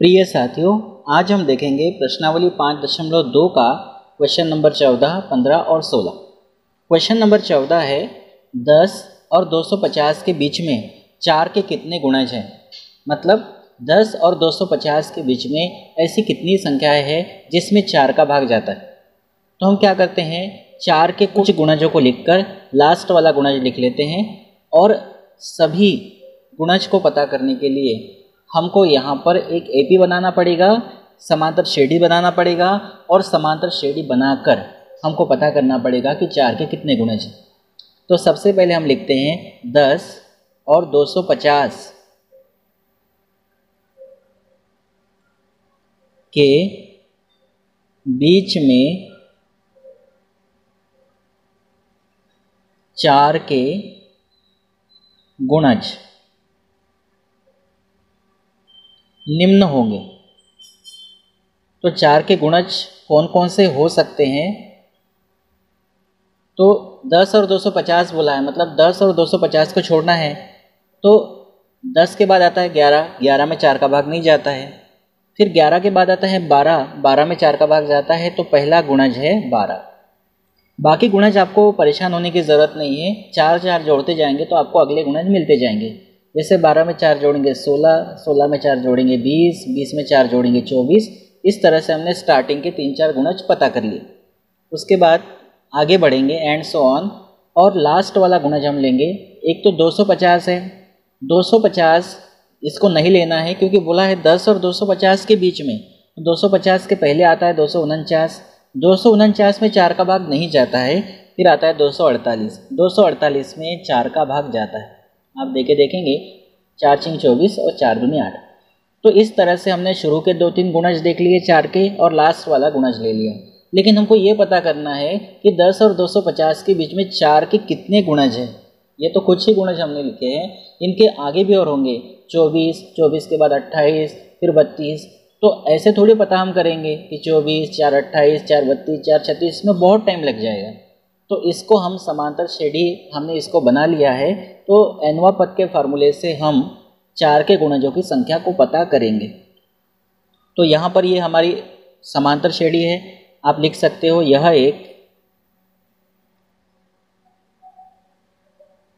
प्रिय साथियों, आज हम देखेंगे प्रश्नावली 5.2 का क्वेश्चन नंबर 14, 15 और 16। क्वेश्चन नंबर 14 है 10 और 250 के बीच में 4 के कितने गुणज हैं। मतलब 10 और 250 के बीच में ऐसी कितनी संख्याएं हैं जिसमें 4 का भाग जाता है। तो हम क्या करते हैं, 4 के कुछ गुणजों को लिखकर लास्ट वाला गुणज लिख लेते हैं और सभी गुणज को पता करने के लिए हमको यहाँ पर एक एपी बनाना पड़ेगा, समांतर श्रेणी बनाना पड़ेगा और समांतर श्रेणी बनाकर हमको पता करना पड़ेगा कि 4 के कितने गुणज हैं। तो सबसे पहले हम लिखते हैं 10 और 250 के बीच में 4 के गुणज निम्न होंगे। तो 4 के गुणज कौन कौन से हो सकते हैं। तो 10 और 250 बोला है, मतलब 10 और 250 को छोड़ना है। तो 10 के बाद आता है 11, 11 में 4 का भाग नहीं जाता है। फिर 11 के बाद आता है 12, 12 में 4 का भाग जाता है। तो पहला गुणज है 12। बाकी गुणज आपको परेशान होने की ज़रूरत नहीं है, 4 4 जोड़ते जाएंगे तो आपको अगले गुणज मिलते जाएंगे। जैसे 12 में 4 जोड़ेंगे 16, 16 में 4 जोड़ेंगे 20, 20 में 4 जोड़ेंगे 24। इस तरह से हमने स्टार्टिंग के 3-4 गुणज पता कर लिए। उसके बाद आगे बढ़ेंगे एंड सो ऑन, और लास्ट वाला गुणज हम लेंगे। एक तो 250 है, 250 इसको नहीं लेना है क्योंकि बोला है 10 और 250 के बीच में। 250 के पहले आता है 249, 249 में 4 का भाग नहीं जाता है। फिर आता है 248, 248 में 4 का भाग जाता है। आप देखेंगे 4 6 24 और 4 दूनी 8। तो इस तरह से हमने शुरू के 2-3 गुणज देख लिए 4 के और लास्ट वाला गुणज ले लिया। लेकिन हमको ये पता करना है कि 10 और 250 के बीच में 4 के कितने गुणज हैं। ये तो कुछ ही गुणज हमने लिखे हैं, इनके आगे भी और होंगे। 24, 24 के बाद 28, फिर 32। तो ऐसे थोड़ी पता हम करेंगे कि 24, 4 28, 4 32, 4 36, इसमें बहुत टाइम लग जाएगा। तो इसको हम समांतर श्रेणी हमने इसको बना लिया है। तो nवां पद के फार्मूले से हम 4 के गुणजों की संख्या को पता करेंगे। तो यहाँ पर ये हमारी समांतर श्रेणी है, आप लिख सकते हो यह एक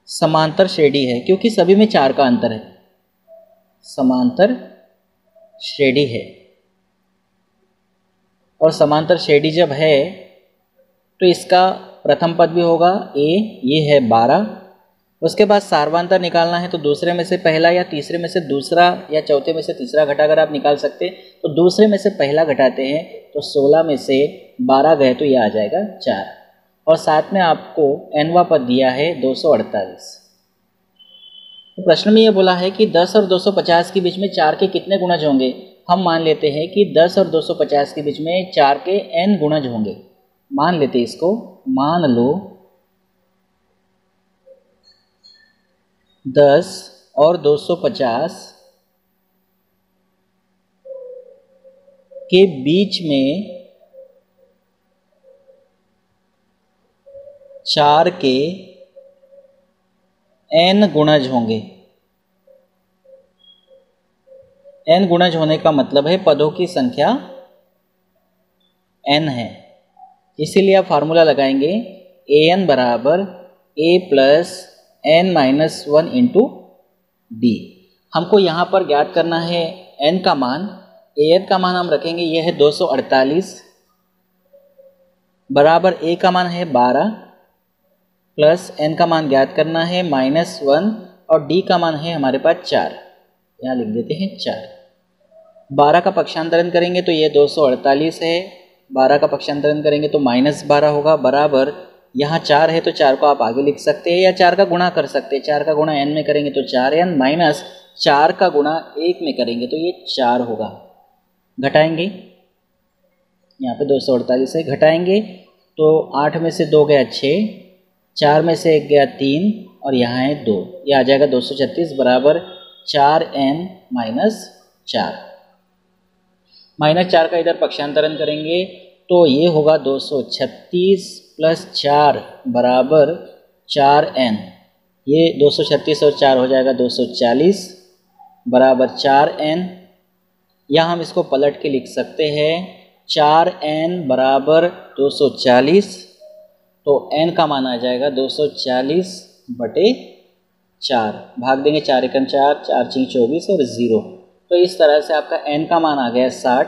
समांतर श्रेणी है क्योंकि सभी में 4 का अंतर है। समांतर श्रेणी है और समांतर श्रेणी जब है तो इसका प्रथम पद भी होगा a, ये है 12। उसके बाद सार्वांतर निकालना है तो दूसरे में से पहला या तीसरे में से दूसरा या चौथे में से तीसरा घटाकर आप निकाल सकते हैं। तो दूसरे में से पहला घटाते हैं तो 16 में से 12 गए तो यह आ जाएगा 4। और साथ में आपको nवां पद दिया है 248। तो प्रश्न में यह बोला है कि 10 और 250 के बीच में 4 के कितने गुणज होंगे। हम मान लेते हैं कि 10 और 250 के बीच में 4 के n गुणज होंगे। मान लेते इसको, मान लो 10 और 250 के बीच में 4 के n गुणज होंगे। n गुणज होने का मतलब है पदों की संख्या n है। इसीलिए आप फार्मूला लगाएंगे an बराबर a plus n minus 1 into D. हमको यहाँ पर ज्ञात करना है n का मान। an का मान हम रखेंगे, यह है 248 बराबर a का मान है 12 प्लस n का मान ज्ञात करना है -1 और d का मान है हमारे पास 4। यहाँ लिख देते हैं 4। 12 का पक्षांतरण करेंगे तो ये 248 है, 12 का पक्षांतरण करेंगे तो -12 होगा बराबर यहाँ 4 है तो 4 को आप आगे लिख सकते हैं या 4 का गुणा कर सकते हैं। 4 का गुणा n में करेंगे तो 4n माइनस 4 का गुणा 1 में करेंगे तो ये 4 होगा। घटाएंगे, यहाँ पे 248 है, घटाएंगे तो 8 में से 2 गया 6, 4 में से 1 गया 3 और यहाँ है 2। ये आ जाएगा 236 बराबर 4n माइनस 4। -4 का इधर पक्षांतरण करेंगे तो ये होगा 236 प्लस 4 बराबर 4n। ये 236 और 4 हो जाएगा 240 बराबर 4n। या हम इसको पलट के लिख सकते हैं 4n बराबर 240, तो n का मान आ जाएगा 240/4, भाग देंगे 4 एकम 4, 4 चिंग 24 और 0, तो इस तरह से आपका n का मान आ गया 60।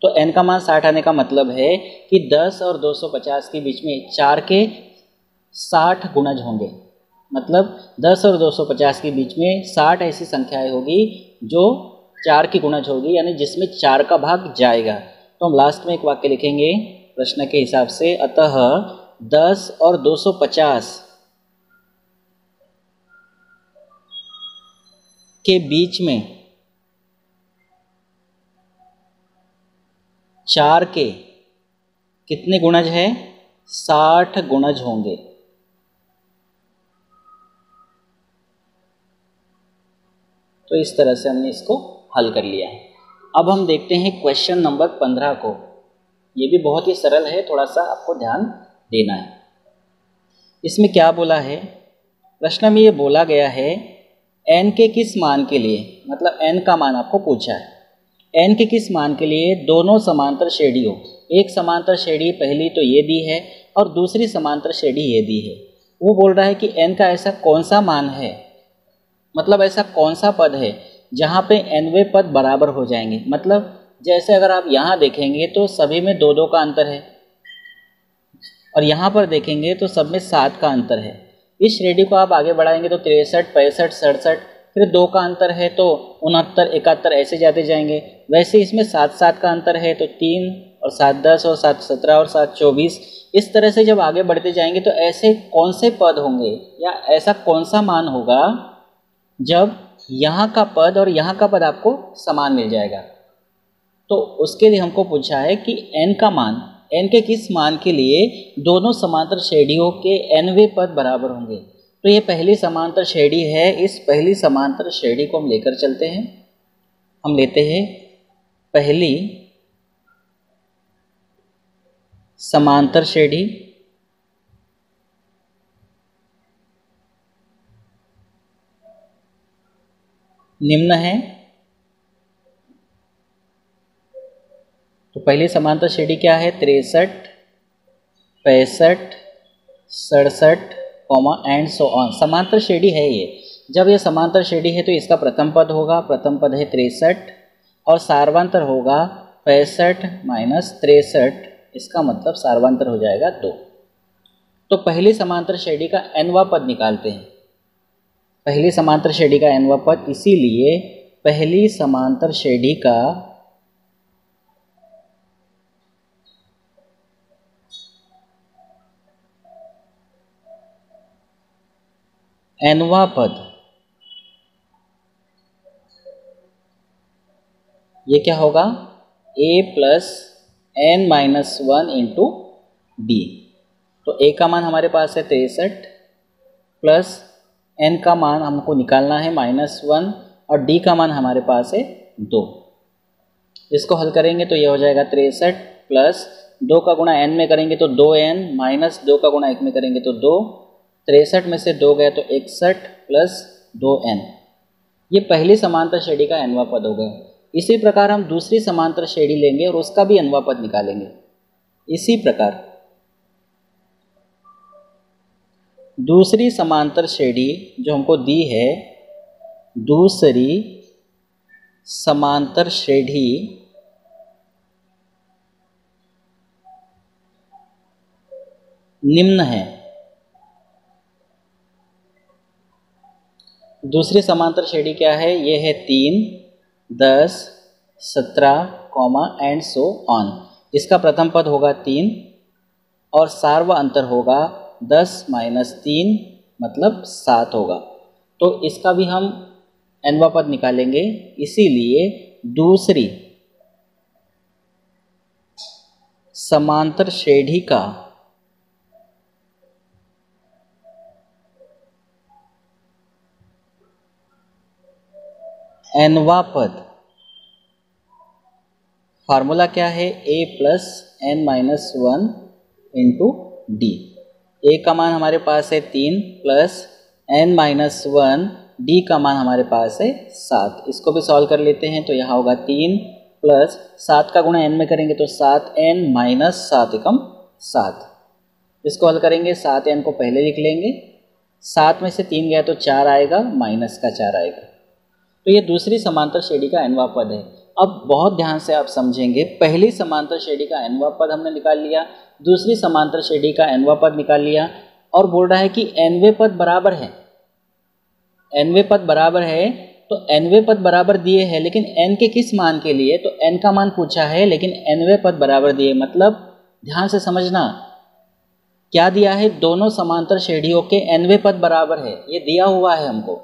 तो n का मान 60 आने का मतलब है कि 10 और 250 के बीच में 4 के 60 गुणज होंगे, मतलब 10 और 250 के बीच में 60 ऐसी संख्याएं होगी जो 4 की गुणज होगी, यानी जिसमें 4 का भाग जाएगा। तो हम लास्ट में एक वाक्य लिखेंगे प्रश्न के हिसाब से, अतः 10 और 250 के बीच में 4 के कितने गुणज है? 60 गुणज होंगे। तो इस तरह से हमने इसको हल कर लिया है। अब हम देखते हैं क्वेश्चन नंबर 15 को। ये भी बहुत ही सरल है, थोड़ा सा आपको ध्यान देना है। इसमें क्या बोला है? प्रश्न में ये बोला गया है n के किस मान के लिए, मतलब n का मान आपको पूछा है, n के किस मान के लिए दोनों समांतर श्रेणी हो। एक समांतर श्रेणी पहली तो ये दी है और दूसरी समांतर श्रेणी ये दी है। वो बोल रहा है कि n का ऐसा कौन सा मान है, मतलब ऐसा कौन सा पद है जहाँ पे nवें पद बराबर हो जाएंगे। मतलब जैसे अगर आप यहाँ देखेंगे तो सभी में 2-2 का अंतर है, और यहाँ पर देखेंगे तो सब में 7 का अंतर है। इस श्रेणी को आप आगे बढ़ाएंगे तो 63, 65, 67, फिर 2 का अंतर है तो 69, 71 ऐसे जाते जाएंगे। वैसे इसमें 7-7 का अंतर है तो 3 और 7 10 और 7 17 और 7 24। इस तरह से जब आगे बढ़ते जाएंगे तो ऐसे कौन से पद होंगे या ऐसा कौन सा मान होगा जब यहाँ का पद और यहाँ का पद आपको समान मिल जाएगा। तो उसके लिए हमको पूछा है कि n का मान, n के किस मान के लिए दोनों समांतर श्रेणियों के nवें पद बराबर होंगे। तो ये पहली समांतर श्रेणी है, इस पहली समांतर श्रेणी को हम लेकर चलते हैं। हम लेते हैं पहली समांतर श्रेणी, निम्न है। तो पहली समांतर श्रेणी क्या है? 63, 65, 67, एंड सो ऑन। समांतर श्रेणी है ये। जब ये समांतर श्रेणी है तो इसका प्रथम पद होगा, प्रथम पद है 63, और सार्वांतर होगा 65 माइनस 63, इसका मतलब सार्वांतर हो जाएगा 2। तो पहली समांतर श्रेणी का nवां पद निकालते हैं। पहली समांतर श्रेणी का nवां पद, इसीलिए पहली समांतर श्रेणी का nवां पद, ये क्या होगा? a plus n minus 1 into D. तो a का मान हमारे पास है 63, प्लस n का मान हमको निकालना है -1, और d का मान हमारे पास है 2। इसको हल करेंगे तो ये हो जाएगा 63 प्लस 2 का गुणा n में करेंगे तो 2n, माइनस 2 का गुणा 1 में करेंगे तो 2। 63 में से 2 गया तो 61 प्लस 2n। ये पहली समांतर श्रेणी का nवां पद हो गया। इसी प्रकार हम दूसरी समांतर श्रेणी लेंगे और उसका भी nवां पद निकालेंगे। इसी प्रकार दूसरी समांतर श्रेणी जो हमको दी है, दूसरी समांतर श्रेणी निम्न है। दूसरी समांतर श्रेणी क्या है? ये है 3, 10, 17, एंड सो ऑन। इसका प्रथम पद होगा 3 और सार्व अंतर होगा 10 माइनस 3 मतलब 7 होगा। तो इसका भी हम nवां पद निकालेंगे। इसीलिए दूसरी समांतर श्रेणी का nवां पद, फार्मूला क्या है? a plus n minus 1 into D. A का मान हमारे पास है 3 प्लस n माइनस 1 डी का मान हमारे पास है 7। इसको भी सॉल्व कर लेते हैं। तो यहाँ होगा 3 प्लस 7 का गुणा n में करेंगे तो 7n माइनस 7 एकम 7। इसको हल करेंगे, 7n को पहले लिख लेंगे, 7 में से 3 गया तो 4 आएगा, माइनस का 4 आएगा। तो ये दूसरी समांतर श्रेणी का nवां पद है। अब बहुत ध्यान से आप समझेंगे, पहली समांतर श्रेणी का nवां पद हमने निकाल लिया, दूसरी समांतर श्रेणी का nवां पद निकाल लिया, और बोल रहा है कि nवें पद बराबर है। nवें पद बराबर है तो nवें पद बराबर दिए है, लेकिन n के किस मान के लिए? तो n का मान पूछा है, लेकिन nवें पद बराबर दिए, मतलब ध्यान से समझना क्या दिया है, दोनों समांतर श्रेणियों के nवें पद बराबर है, ये दिया हुआ है हमको।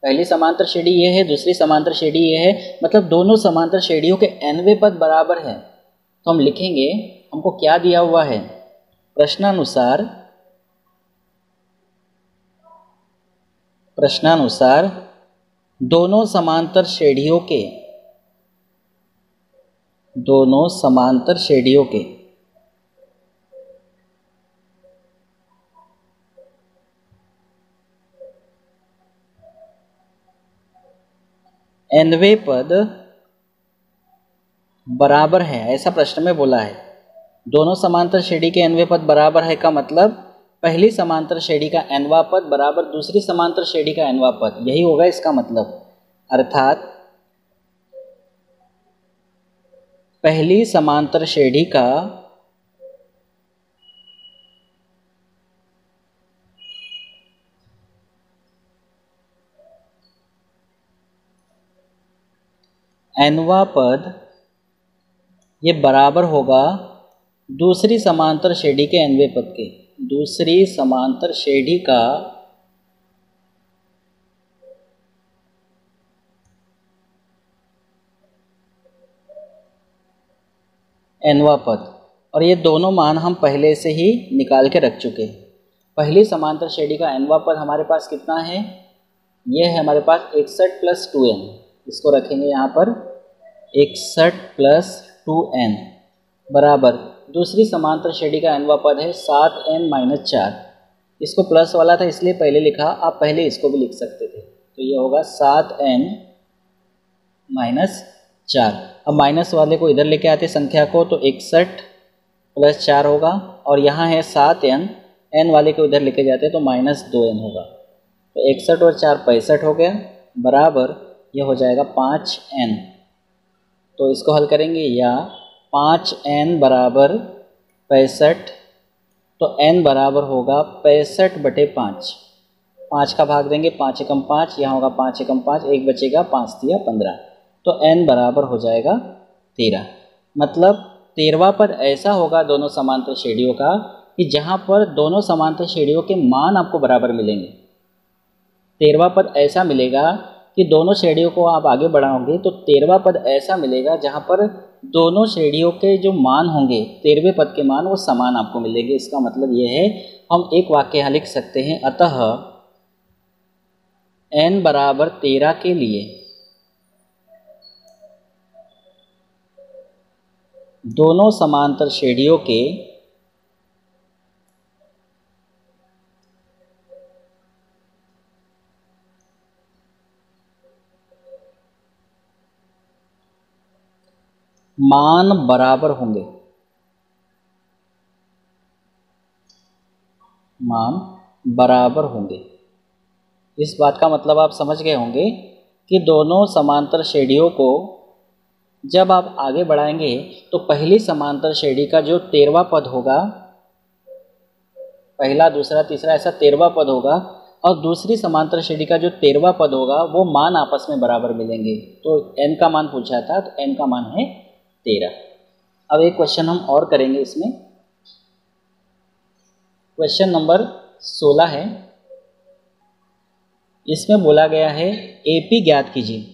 पहली समांतर श्रेणी ये है, दूसरी समांतर श्रेणी ये है, मतलब दोनों समांतर श्रेणियों के nवें पद बराबर है। तो हम लिखेंगे हमको क्या दिया हुआ है, प्रश्नानुसार दोनों समांतर श्रेणियों के nवें पद बराबर है, ऐसा प्रश्न में बोला है। दोनों समांतर श्रेणी के nवें पद बराबर है का मतलब पहली समांतर श्रेणी का nवां पद बराबर दूसरी समांतर श्रेणी का nवां पद, यही होगा इसका मतलब। अर्थात पहली समांतर श्रेणी का nवां पद ये बराबर होगा दूसरी समांतर श्रेणी के nवें पद के। दूसरी समांतर श्रेणी का nवां पद, और ये दोनों मान हम पहले से ही निकाल के रख चुके हैं। पहली समांतर श्रेणी का nवां पद हमारे पास कितना है, ये है हमारे पास 61 प्लस 2n। इसको रखेंगे यहाँ पर 61 प्लस 2n बराबर दूसरी समांतर श्रेणी का nवां पद है 7n माइनस 4। इसको प्लस वाला था इसलिए पहले लिखा, आप पहले इसको भी लिख सकते थे। तो ये होगा 7n माइनस 4। अब माइनस वाले को इधर लेके आते संख्या को, तो 61 प्लस 4 होगा, और यहाँ है 7n, n वाले को इधर लेके जाते तो माइनस 2n होगा। तो 61 और 4 65 हो गया, बराबर ये हो जाएगा 5n। तो इसको हल करेंगे, या 5n बराबर 65, तो n बराबर होगा 65/5। 5 का भाग देंगे, 5 एकम 5, यहाँ होगा 5 एकम 5, एक बचेगा, 5 तिया 15, तो n बराबर हो जाएगा 13। मतलब 13वां पद ऐसा होगा दोनों समांतर श्रेणियों का कि जहाँ पर दोनों समांतर श्रेणियों के मान आपको बराबर मिलेंगे। 13वां पद ऐसा मिलेगा कि दोनों श्रेणियों को आप आगे बढ़ाओगे तो 13वां पद ऐसा मिलेगा जहाँ पर दोनों श्रेणियों के जो मान होंगे 13वें पद के मान वो समान आपको मिलेंगे। इसका मतलब ये है, हम एक वाक्य यहाँ लिख सकते हैं, अतः n बराबर 13 के लिए दोनों समांतर श्रेणियों के मान बराबर होंगे। मान बराबर होंगे, इस बात का मतलब आप समझ गए होंगे कि दोनों समांतर श्रेणियों को जब आप आगे बढ़ाएंगे तो पहली समांतर श्रेणी का जो 13वां पद होगा, पहला दूसरा तीसरा ऐसा 13वां पद होगा, और दूसरी समांतर श्रेणी का जो 13वां पद होगा वो मान आपस में बराबर मिलेंगे। तो n का मान पूछा था, तो n का मान है 13। अब एक क्वेश्चन हम और करेंगे इसमें, क्वेश्चन नंबर 16 है। इसमें बोला गया है एपी ज्ञात कीजिए।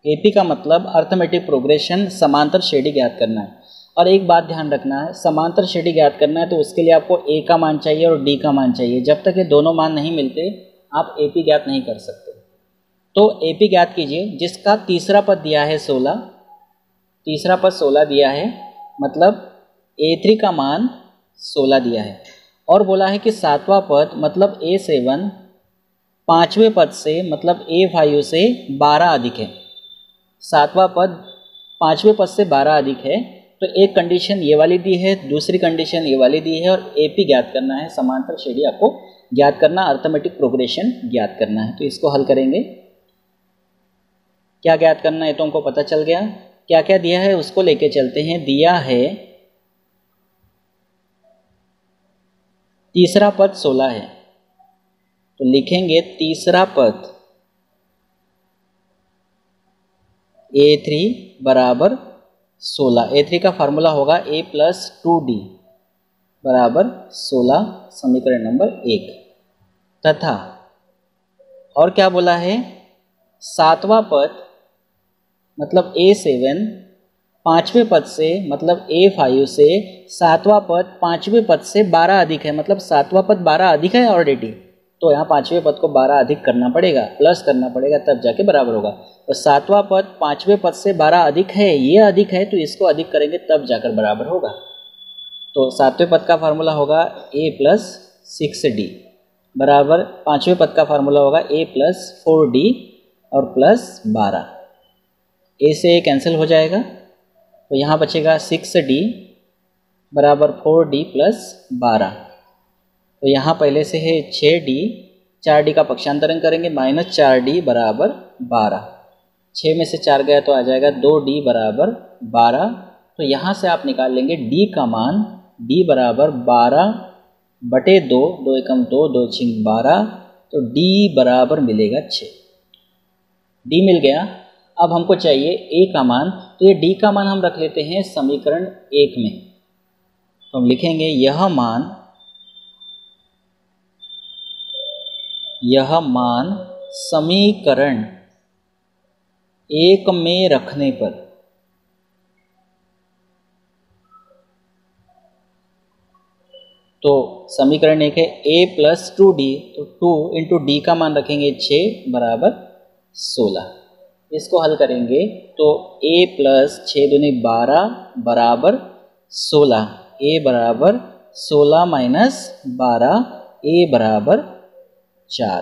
एपी का मतलब अर्थमेटिक प्रोग्रेशन, समांतर श्रेणी ज्ञात करना है। और एक बात ध्यान रखना है, समांतर श्रेणी ज्ञात करना है तो उसके लिए आपको ए का मान चाहिए और डी का मान चाहिए। जब तक ये दोनों मान नहीं मिलते आप एपी ज्ञात नहीं कर सकते। तो एपी ज्ञात कीजिए जिसका तीसरा पद दिया है 16, तीसरा पद 16 दिया है, मतलब A3 का मान 16 दिया है। और बोला है कि सातवां पद मतलब A7 पाँचवें पद से मतलब A5 से 12 अधिक है, सातवां पद पाँचवें पद से 12 अधिक है, तो एक कंडीशन ये वाली दी है, दूसरी कंडीशन ये वाली दी है और AP ज्ञात करना है, समांतर श्रेणी आपको ज्ञात करना, अर्थमेटिक प्रोग्रेशन ज्ञात करना है। तो इसको हल करेंगे। क्या ज्ञात करना है तो हमको पता चल गया। क्या क्या दिया है उसको लेके चलते हैं। दिया है तीसरा पद 16 है, तो लिखेंगे तीसरा पद A3 बराबर 16। A3 का फार्मूला होगा A + 2D बराबर 16, समीकरण नंबर 1। तथा और क्या बोला है, सातवां पद मतलब A7 पाँचवें पद से मतलब A5 से सातवां पद पाँचवें पद से 12 अधिक है, मतलब सातवां पद 12 अधिक है ऑलरेडी, तो यहाँ पाँचवें पद को 12 अधिक करना पड़ेगा, प्लस करना पड़ेगा, तब जाके बराबर होगा। तो सातवां पद पाँचवें पद से 12 अधिक है, ये अधिक है तो इसको अधिक करेंगे तब जाकर बराबर होगा। तो सातवें पद का फार्मूला होगा A + 6D बराबर पाँचवें पद का फार्मूला होगा A + 4D और +12। A से A कैंसिल हो जाएगा, तो यहाँ बचेगा 6D बराबर 4D + 12। तो यहाँ पहले से है 6D, 4D का पक्षांतरण करेंगे, -4D बराबर 12। 6 में से 4 गया तो आ जाएगा 2D बराबर 12। तो यहाँ से आप निकाल लेंगे D का मान, D बराबर 12/2, 2 एकम 2, 2 छिंग 12, तो D बराबर मिलेगा 6। D मिल गया। अब हमको चाहिए A का मान, तो ये D का मान हम रख लेते हैं समीकरण 1 में। तो हम लिखेंगे यह मान समीकरण 1 में रखने पर तो समीकरण 1 है A + 2D, तो 2 × D का मान रखेंगे 6 बराबर 16। इसको हल करेंगे तो A + 6 दूनी 12 बराबर 16, A बराबर 16 - 12, A बराबर 4।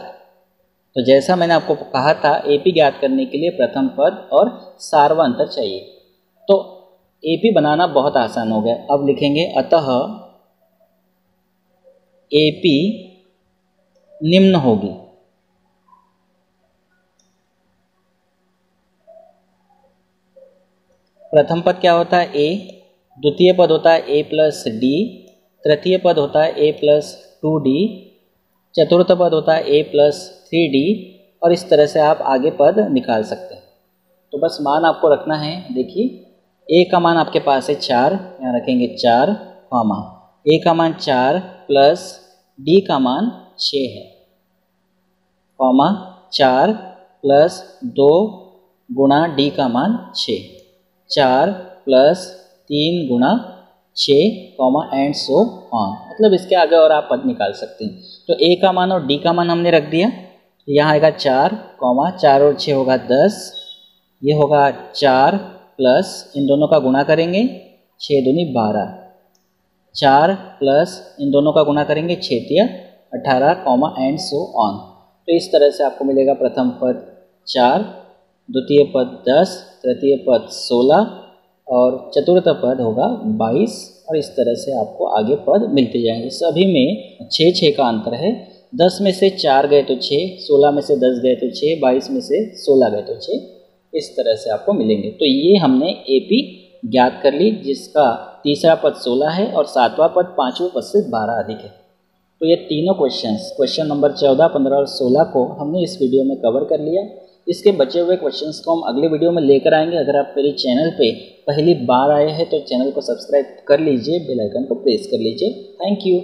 तो जैसा मैंने आपको कहा था AP ज्ञात करने के लिए प्रथम पद और सार्वअंतर चाहिए, तो AP बनाना बहुत आसान हो गया। अब लिखेंगे अतः AP निम्न होगी। प्रथम पद क्या होता है A, द्वितीय पद होता है A + D, तृतीय पद होता है A + 2D, चतुर्थ पद होता है A + 3D, और इस तरह से आप आगे पद निकाल सकते हैं। तो बस मान आपको रखना है। देखिए A का मान आपके पास है 4, यहाँ रखेंगे 4, कॉमा A का मान 4 + D का मान 6 है, कॉमा 4 + 2 गुणा D का मान 6, 4 + 3 गुणा 6, कॉमा एंड सो ऑन, मतलब इसके आगे और आप पद निकाल सकते हैं। तो A का मान और D का मान हमने रख दिया, यहाँ आएगा 4, कॉमा 4 और 6 होगा 10, ये होगा 4 प्लस इन दोनों का गुणा करेंगे 6 दूनी 12, 4 प्लस इन दोनों का गुणा करेंगे 6 तिया 18, कॉमा एंड सो ऑन। तो इस तरह से आपको मिलेगा प्रथम पद 4, द्वितीय पद 10, तृतीय पद 16 और चतुर्थ पद होगा 22, और इस तरह से आपको आगे पद मिलते जाएंगे। सभी में 6 का अंतर है। 10 में से 4 गए तो 6, 16 में से 10 गए तो 6, 22 में से 16 गए तो 6, इस तरह से आपको मिलेंगे। तो ये हमने AP ज्ञात कर ली, जिसका तीसरा पद 16 है और सातवां पद पाँचवें पद से 12 अधिक है। तो ये तीनों क्वेश्चन नंबर 14, 15 और 16 को हमने इस वीडियो में कवर कर लिया। इसके बचे हुए क्वेश्चंस को हम अगले वीडियो में लेकर आएंगे। अगर आप मेरे चैनल पे पहली बार आए हैं तो चैनल को सब्सक्राइब कर लीजिए, बेल आइकन को प्रेस कर लीजिए। Thank you.